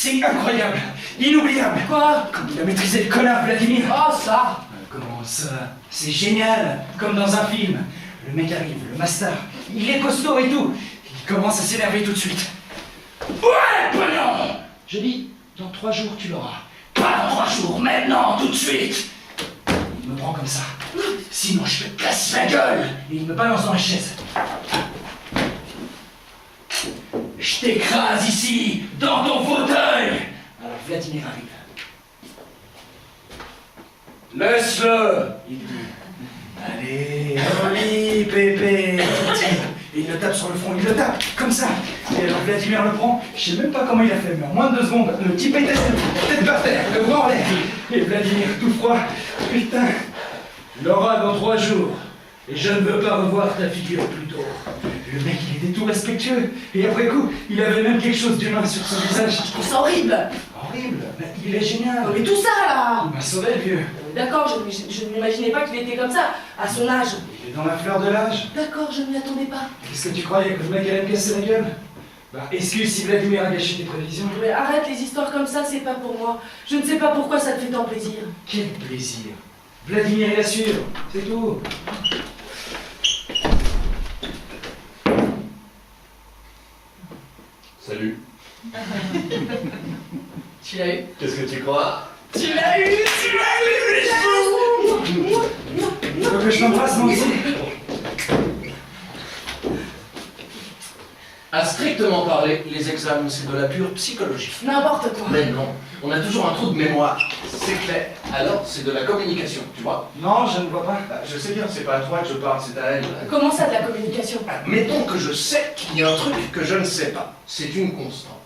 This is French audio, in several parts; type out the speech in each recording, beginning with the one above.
C'est incroyable, inoubliable. Quoi? Comme il a maîtrisé le connard Vladimir. Oh, ça! Comment ça? C'est génial, comme dans un film. Le mec arrive, le master, il est costaud et tout. Il commence à s'énerver tout de suite. Ouais, pognon! Je dis, dans 3 jours tu l'auras. Pas dans 3 jours, maintenant, tout de suite. Il me prend comme ça. Sinon je te casse la gueule. Et il me balance dans la chaise. Je t'écrase ici, dans ton fauteuil. Alors Vladimir arrive. Laisse-le, il dit. Allez, oui, Pépé. Et il le tape sur le front, il le tape, comme ça. Et alors Vladimir le prend, je sais même pas comment il a fait, mais en moins de 2 secondes, le type était la tête par terre, le bras en l'air. Et Vladimir, tout froid, putain. Laura dans 3 jours. Et je ne veux pas revoir ta figure plus tôt. Le mec, il était tout respectueux. Et après coup, il avait même quelque chose d'humain sur son visage. Je trouve ça horrible! Horrible, mais il est génial. Mais tout ça, là! Il m'a sauvé, le vieux. D'accord, je ne m'imaginais pas qu'il était comme ça, à son âge. Il est dans la fleur de l'âge. D'accord, je ne m'y attendais pas. Qu'est-ce que tu croyais, que le mec allait me casser la gueule? Bah, excuse si Vladimir a gâché tes prévisions. Mais arrête, les histoires comme ça, c'est pas pour moi. Je ne sais pas pourquoi ça te fait tant plaisir. Quel plaisir. Vladimir, il assure, c'est tout. Salut. Tu l'as eu? Qu'est-ce que tu crois? Tu l'as eu! Tu l'as eu! Tu veux que je t'embrasse, moi aussi? À strictement parler, les examens, c'est de la pure psychologie. N'importe quoi. Mais non, on a toujours un trou de mémoire. C'est clair. Alors, c'est de la communication, tu vois? Non, je ne vois pas. Bah, je sais bien, c'est pas à toi que je parle, c'est à elle. Comment ça, de la communication? Mettons que je sais qu'il y a un truc que je ne sais pas. C'est une constante.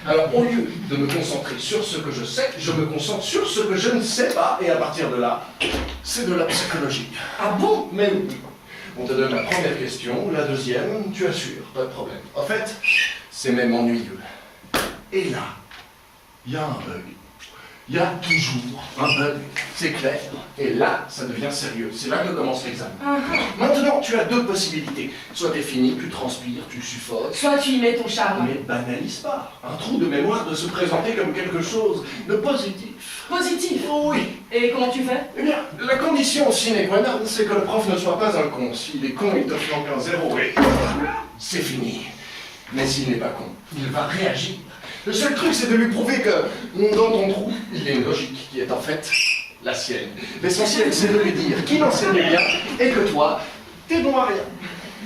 Alors, au lieu de me concentrer sur ce que je sais, je me concentre sur ce que je ne sais pas, et à partir de là, c'est de la psychologie. Ah bon? Mais oui. On te donne la première question, la deuxième, tu assures, pas de problème. En fait, c'est même ennuyeux. Et là, il y a un bug. Il y a toujours un bug, c'est clair. Et là, ça devient sérieux. C'est là que commence l'examen. Maintenant, tu as 2 possibilités. Soit t'es fini, tu transpires, tu suffoques. Soit tu y mets ton charme. Mais banalise pas. Un trou de mémoire doit se présenter comme quelque chose de positif. Positif. Oui. Et comment tu fais? Eh bien, la condition sine qua non, c'est que le prof ne soit pas un con. S'il est con, il te flanque un 0 et c'est fini. Mais s'il n'est pas con, il va réagir. Le seul truc, c'est de lui prouver que, dans ton trou, il y a une logique qui est en fait la sienne. L'essentiel, c'est de lui dire qu'il enseigne bien et que toi, t'es bon à rien.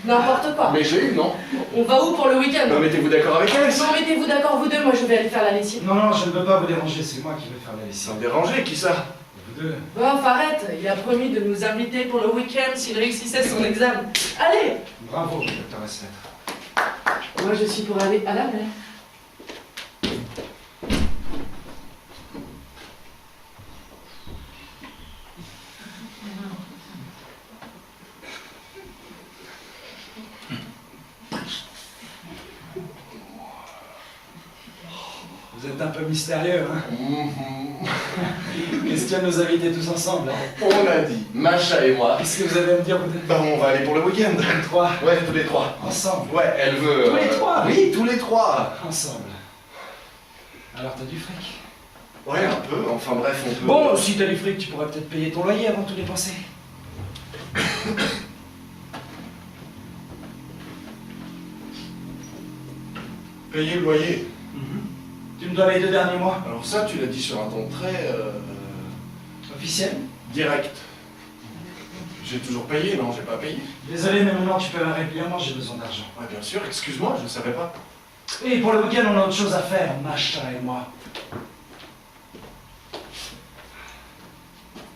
N'importe quoi. Mais j'ai eu, non? On va où pour le week-end? Non, mettez-vous d'accord avec elle? Non, mettez-vous d'accord vous deux, moi je vais aller faire la lessive. Non, non, je ne veux pas vous déranger, c'est moi qui vais faire la lessive. Sans déranger, qui ça? Vous deux. Bon, arrête, il a promis de nous inviter pour le week-end s'il réussissait son examen. Allez! Bravo, docteur Esmet. Moi je suis pour aller à la mer. Vous êtes un peu mystérieux, hein? Questionne nos invités tous ensemble. Hein. On a dit, Macha et moi. Qu'est-ce que vous avez à me dire, vous deux? Bah, on va aller pour le week-end. Tous les 3. Ouais, tous les 3. Ensemble. Ouais, elle veut... Tous les 3? Oui, tous les 3. Ensemble. Alors t'as du fric? Ouais, un peu, enfin bref, on peut... Bon, si t'as du fric, tu pourrais peut-être payer ton loyer avant de tout dépenser. Payer le loyer. Tu me dois les 2 derniers mois. Alors ça, tu l'as dit sur un ton très... Officiel? direct. J'ai toujours payé, non? J'ai pas payé. Désolé, mais maintenant tu peux régulièrement, j'ai besoin d'argent. Ouais, bien sûr, excuse-moi, je savais pas. Et pour le week-end, on a autre chose à faire, Macha et moi.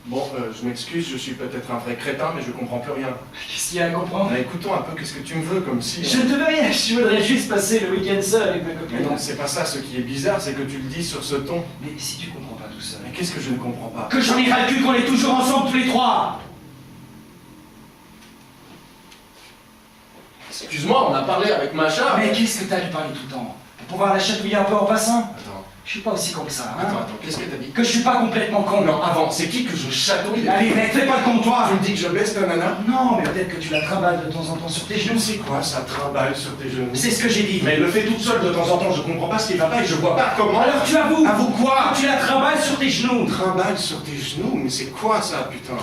Bon, je m'excuse, je suis peut-être un vrai crétin, mais je comprends plus rien. Qu'est-ce qu'il y a à comprendre? Mais écoutons un peu, qu'est-ce que tu me veux, comme si... Je ne te veux rien, je voudrais juste passer le week-end seul avec ma copine. Mais non, c'est pas ça, ce qui est bizarre, c'est que tu le dis sur ce ton. Mais si tu comprends pas tout ça... Mais qu'est-ce que je ne comprends pas? Que j'en ai ras le cul qu'on est toujours ensemble tous les 3! Excuse-moi, on a parlé avec Macha. Mais qu'est-ce que t'as lui parler tout le temps? Pour pouvoir la chatouiller un peu en passant? Attends, Je suis pas aussi con que ça, hein. Attends, qu'est-ce que t'as dit? Que je suis pas complètement con. Non, avant, c'est qui que je chatouille? Allez, mec, fais pas le comptoir. Tu me dis que je baisse ta nana? Non, mais peut-être que tu la trimbales de temps en temps sur tes genoux. C'est quoi ça, trimballe sur tes genoux? C'est ce que j'ai dit. Mais elle le fait toute seule de temps en temps, je comprends pas ce qui va pas et je vois pas comment. Alors tu avoues. Avoue quoi? Tu la trimbales sur tes genoux. Trimballe sur tes genoux? Mais c'est quoi ça, putain?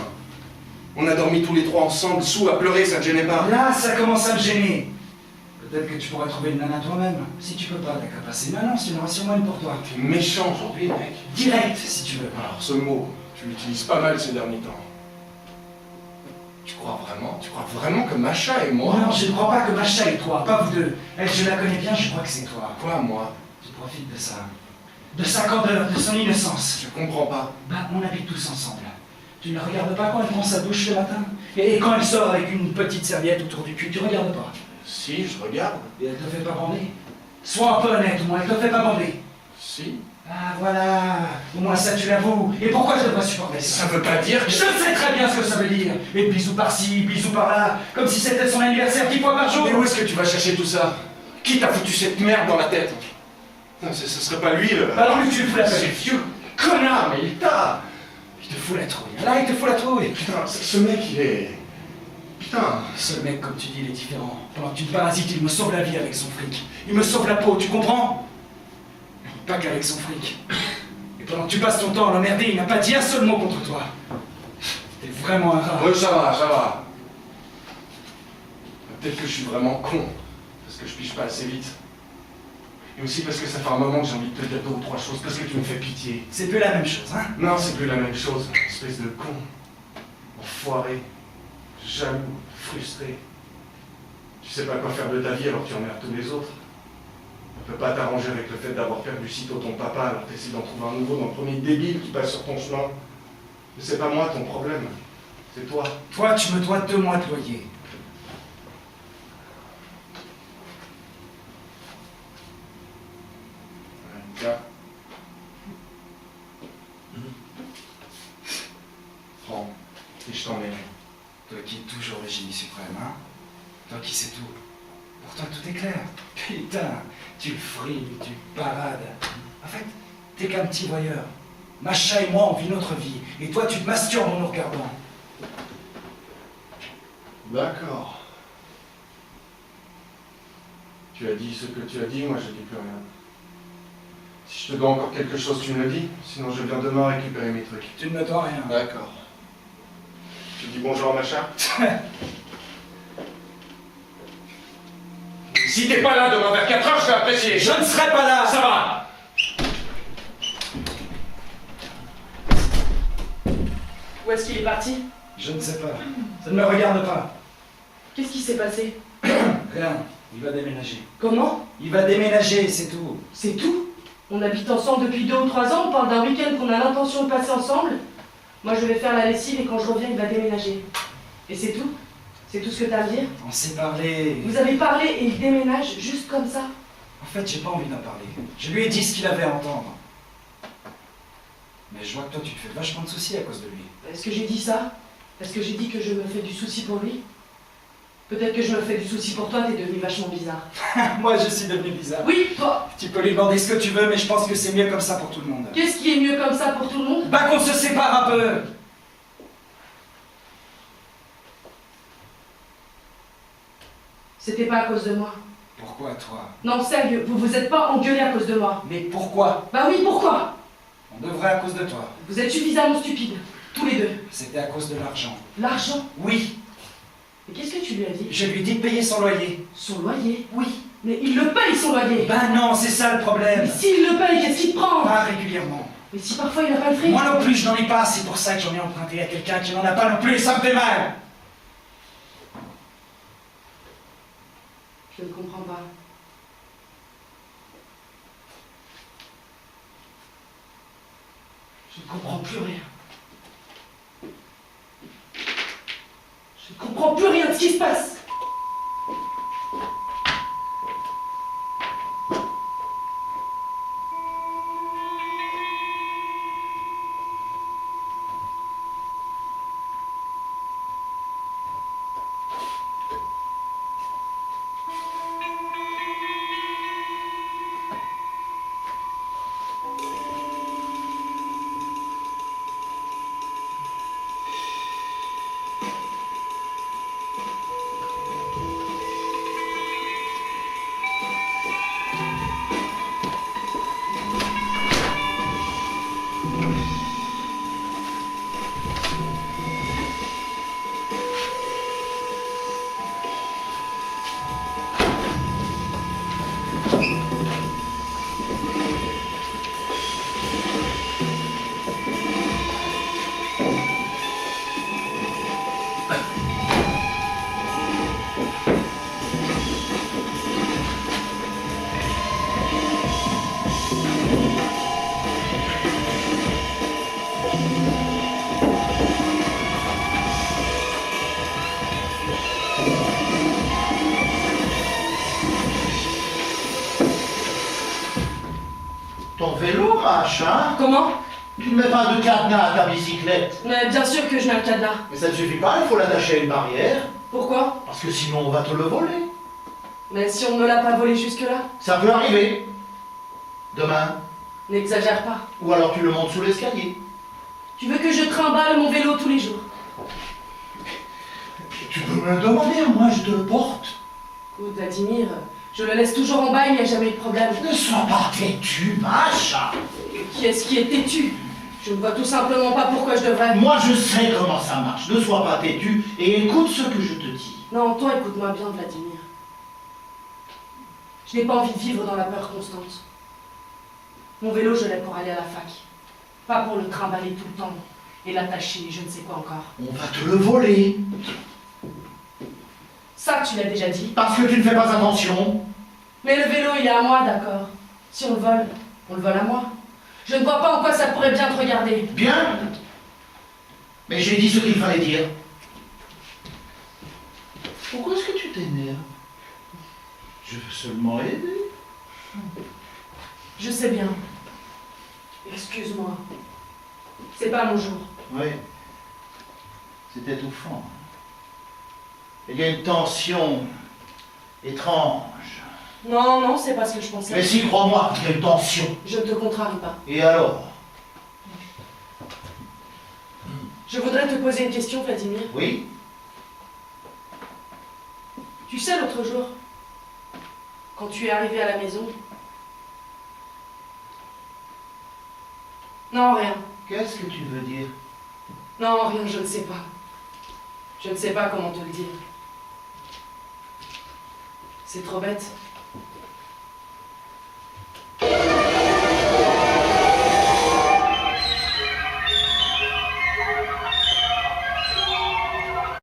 On a dormi tous les trois ensemble, sous à pleurer, ça te gênait pas? Là, ça commence à me gêner. Peut-être que tu pourrais trouver une nana toi-même. Si tu peux pas, t'as qu'à passer une annonce, il y en aura sûrement une pour toi. T'es méchant aujourd'hui, mec. Direct, si tu veux. Alors ce mot, tu l'utilises pas mal ces derniers temps. Tu crois vraiment que Macha et moi... Non, je ne crois pas que Macha et toi, pas vous deux. Elle, je la connais bien, je crois que c'est toi. Quoi, moi? Tu profites de ça. De sa candeur, de son innocence. Je comprends pas. Bah, on habite tous ensemble. Tu ne la regardes pas quand elle prend sa douche le matin? Et quand elle sort avec une petite serviette autour du cul, tu regardes pas? Si, je regarde. Et elle te fait pas bander? Sois un peu honnête, au moins, elle te fait pas bander. Si. Ah, voilà. Au moins ça, tu l'avoues. Et pourquoi je devrais supporter ça? Ça veut pas dire que... Je sais très bien ce que ça veut dire. Et bisous par-ci, bisous par-là, comme si c'était son anniversaire 10 fois par jour. Mais où est-ce que tu vas chercher tout ça? Qui t'a foutu cette merde dans la tête? Non, ce serait pas lui, le... Alors lui, tu le fous la C'est paix. vieux connard, mais il t'a... Il te fout la trouille. Là, il te fout la trouille. Putain, ce mec, il est... Putain. Ce mec, comme tu dis, il est différent. Pendant que tu me parasites, il me sauve la vie avec son fric. Il me sauve la peau, tu comprends? Pas qu'avec son fric. Et pendant que tu passes ton temps à l'emmerder, il n'a pas dit un seul mot contre toi. T'es vraiment un rat. Oui, ça va, ça va. Peut-être que je suis vraiment con, parce que je pige pas assez vite. Et aussi parce que ça fait un moment que j'ai envie de te dire deux ou trois choses, parce que tu me fais pitié. C'est plus la même chose, hein? Non, c'est plus la même chose, espèce de con. Enfoiré, jaloux, frustré. Tu sais pas quoi faire de ta vie alors tu emmerdes tous les autres. Tu peux pas t'arranger avec le fait d'avoir perdu sitôt ton papa alors t'essaies d'en trouver un nouveau dans le premier débile qui passe sur ton chemin. Mais c'est pas moi ton problème, c'est toi. Toi, tu me dois 2 mois de loyer. Tiens. Prends, et je t'emmène. Toi qui es toujours le génie suprême, hein? Toi qui sais tout. Pour toi, tout est clair. Putain, tu friles, tu parades. En fait, t'es qu'un petit voyeur. Macha et moi, on vit notre vie. Et toi, tu te masturbes en nous regardant. D'accord. Tu as dit ce que tu as dit, moi je dis plus rien. Si je te dois encore quelque chose, tu me le dis, sinon je viens demain récupérer mes trucs. Tu ne me dois rien. D'accord. Tu dis bonjour à Macha? Si t'es pas là demain vers 4h, je vais apprécier. Je ne serai pas là. Ça va. Où est-ce qu'il est parti? Je ne sais pas. Ça ne me regarde pas. Qu'est-ce qui s'est passé? Rien. Il va déménager. Comment? Il va déménager, c'est tout. C'est tout? On habite ensemble depuis 2 ou 3 ans, on parle d'un week-end qu'on a l'intention de passer ensemble. Moi je vais faire la lessive et quand je reviens il va déménager. Et c'est tout? C'est tout ce que t'as à me dire? On s'est parlé. Vous avez parlé et il déménage juste comme ça? En fait, j'ai pas envie d'en parler. Je lui ai dit ce qu'il avait à entendre. Mais je vois que toi, tu te fais vachement de soucis à cause de lui. Est-ce que j'ai dit ça? Est-ce que j'ai dit que je me fais du souci pour lui? Peut-être que je me fais du souci pour toi, t'es devenu vachement bizarre. Moi, je suis devenu bizarre. Oui, toi! Tu peux lui demander ce que tu veux, mais je pense que c'est mieux comme ça pour tout le monde. Qu'est-ce qui est mieux comme ça pour tout le monde? Bah qu'on se sépare un peu. C'était pas à cause de moi. Pourquoi, toi? Non, sérieux, vous vous êtes pas engueulé à cause de moi. Mais pourquoi? Bah oui, pourquoi? On devrait à cause de toi. Vous êtes suffisamment stupides, tous les deux. C'était à cause de l'argent. L'argent? Oui. Mais qu'est-ce que tu lui as dit? Je lui ai dit de payer son loyer. Son loyer? Oui. Mais il le paye son loyer! Ben non, c'est ça le problème. Mais s'il le paye, qu'est-ce qu'il te prend? Pas régulièrement. Mais si parfois il n'a pas le fric? Moi non plus, je n'en ai pas. C'est pour ça que j'en ai emprunté à quelqu'un qui n'en a pas non plus et ça me fait mal. Je ne comprends pas. Je ne comprends plus rien. Je ne comprends plus rien de ce qui se passe. Mache, hein? Comment? Tu ne mets pas de cadenas à ta bicyclette. Mais bien sûr que je mets un cadenas. Mais ça ne suffit pas, il faut l'attacher à une barrière. Pourquoi? Parce que sinon on va te le voler. Mais si on ne me l'a pas volé jusque-là? Ça peut arriver. Demain. N'exagère pas. Ou alors tu le montes sous l'escalier. Tu veux que je trimballe mon vélo tous les jours? Tu peux me le demander, moi je te le porte. Écoute, Vladimir, je le laisse toujours en bas, il n'y a jamais eu de problème. Ne sois pas têtu, Macha. Qui est-ce qui est têtu? Je ne vois tout simplement pas pourquoi je devrais... Moi je sais comment ça marche. Ne sois pas têtu et écoute ce que je te dis. Non, toi, écoute-moi bien, Vladimir. Je n'ai pas envie de vivre dans la peur constante. Mon vélo, je l'ai pour aller à la fac. Pas pour le trimballer tout le temps et l'attacher, je ne sais quoi encore. On va te le voler. Ça, tu l'as déjà dit. Parce que tu ne fais pas attention. Mais le vélo, il est à moi, d'accord. Si on le vole à moi. Je ne vois pas en quoi ça pourrait bien te regarder. Bien. Mais j'ai dit ce qu'il fallait dire. Pourquoi est-ce que tu t'énerves? Je veux seulement aider. Je sais bien. Excuse-moi. C'est pas mon jour. Oui. C'est étouffant. Il y a une tension étrange. Non, non, c'est pas ce que je pensais. Mais si, crois-moi, il y a une tension. Je ne te contrarie pas. Et alors? Je voudrais te poser une question, Vladimir. Oui? Tu sais, l'autre jour, quand tu es arrivé à la maison... Non, rien. Qu'est-ce que tu veux dire? Non, rien, je ne sais pas. Je ne sais pas comment te le dire. C'est trop bête.